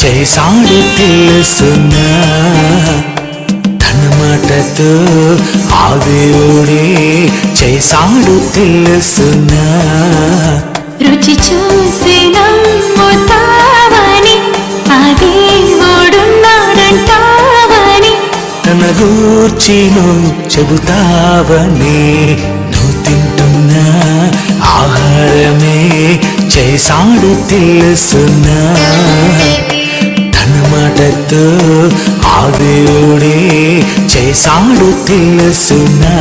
చేసాడు తెలుసునా తన మాటతో ఆ దేవుడే చేసాడు తెలుసునా రుచి చూసి నమ్ముతావని ఆ దేవుడున్నాడంటావని తన గూర్చి నువ్వు చెబుతావని నువ్వు తింటున్న ఆహారమే చేసాడు తెలుసునా తన మాటతో ఆ దేవుడే చేసాడు తెలుసునా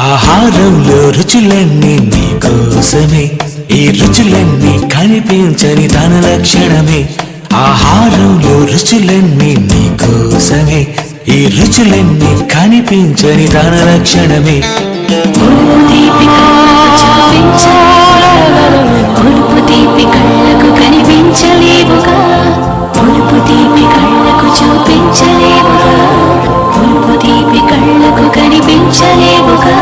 ఆహారంలో రుచులన్నీ నీకోసమే ఈ రుచులన్నీ కనిపించని తన లక్షణమే ఆహారంలో రుచులన్నీ నీకోసమే ఈ రుచులన్నీ కనిపించని తన లక్షణమే పులుపు తీపి కళ్ళకు కనిపించలేవుగా పులుపు తీపి కళ్ళకు చూపించలేవుగా పులుపు తీపి కళ్ళకు కనిపించలేవుగా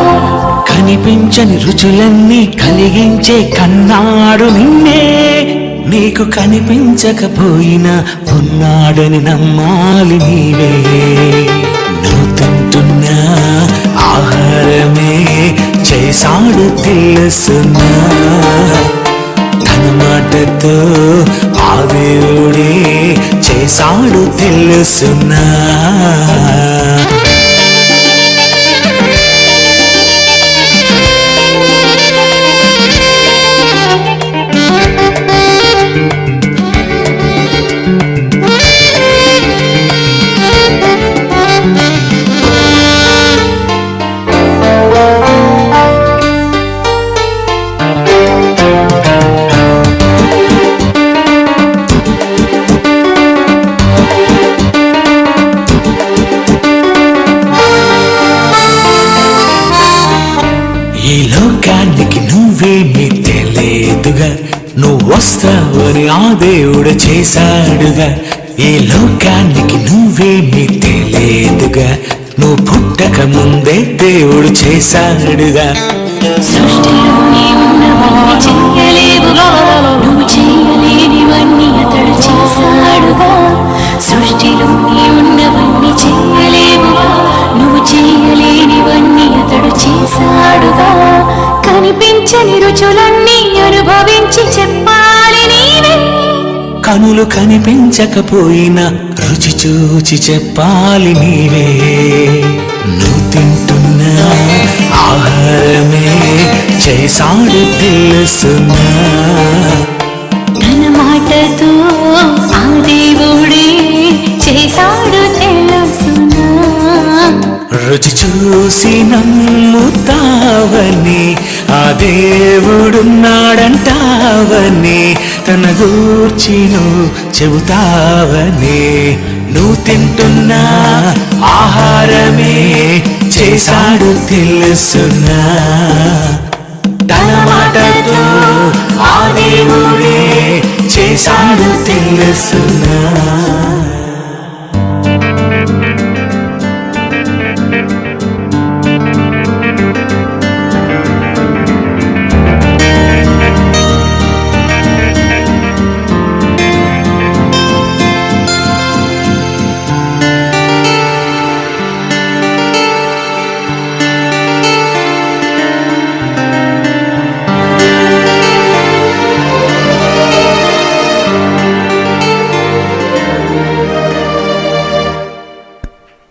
కనిపించని రుచులన్నీ కలిగించే కన్నాడు నిన్నే నీకు కనిపించకపోయినా ఉన్నాడని నమ్మాలి నీవే నువ్వు తింటున్న ఆహారమే చేసాడు తెలుసునా తన మాటతో ఆ దేవుడే చేసాడు తెలుసునా ఈ లోకానికి నువ్వేమీ తెలియదుగా నువ్వు వస్తావని ఆ దేవుడు చేశాడుగా ఈ లోకానికి నువ్వేమీ తెలియదుగా నువ్వు పుట్టక ముందే దేవుడు చేశాడుగా సృష్టిలోనే ఉన్నవన్నీ చెయ్యలేవుగా నువ్వు చెయ్యలేనివన్నీ అతడు చేశాడుగా సృష్టిలోనే ఉన్నవన్నీ చెయ్యలేవుగా నువ్వు చెయ్యలేనివన్నీ అతడు చేశాడుగా కనిపించని రుచులన్నీ అనుభవించి చెప్పాలి నీవే కనులు కనిపించకపోయినా రుచి చూచి చెప్పాలి నీవే నువ్వు తింటున్న ఆహారమే చేసాడు తెలుసునా తన మాటతో ఆ దేవుడే చేసాడు తెలుసునా రుచి చూసి నమ్ముతావని ఆ దేవుడున్నాడంటావని తన గూర్చి నువ్వు చెబుతావని నువ్వు తింటున్న ఆహారమే చేసాడు తెలుసునా తన మాటతో ఆ దేవుడే చేసాడు తెలుసునా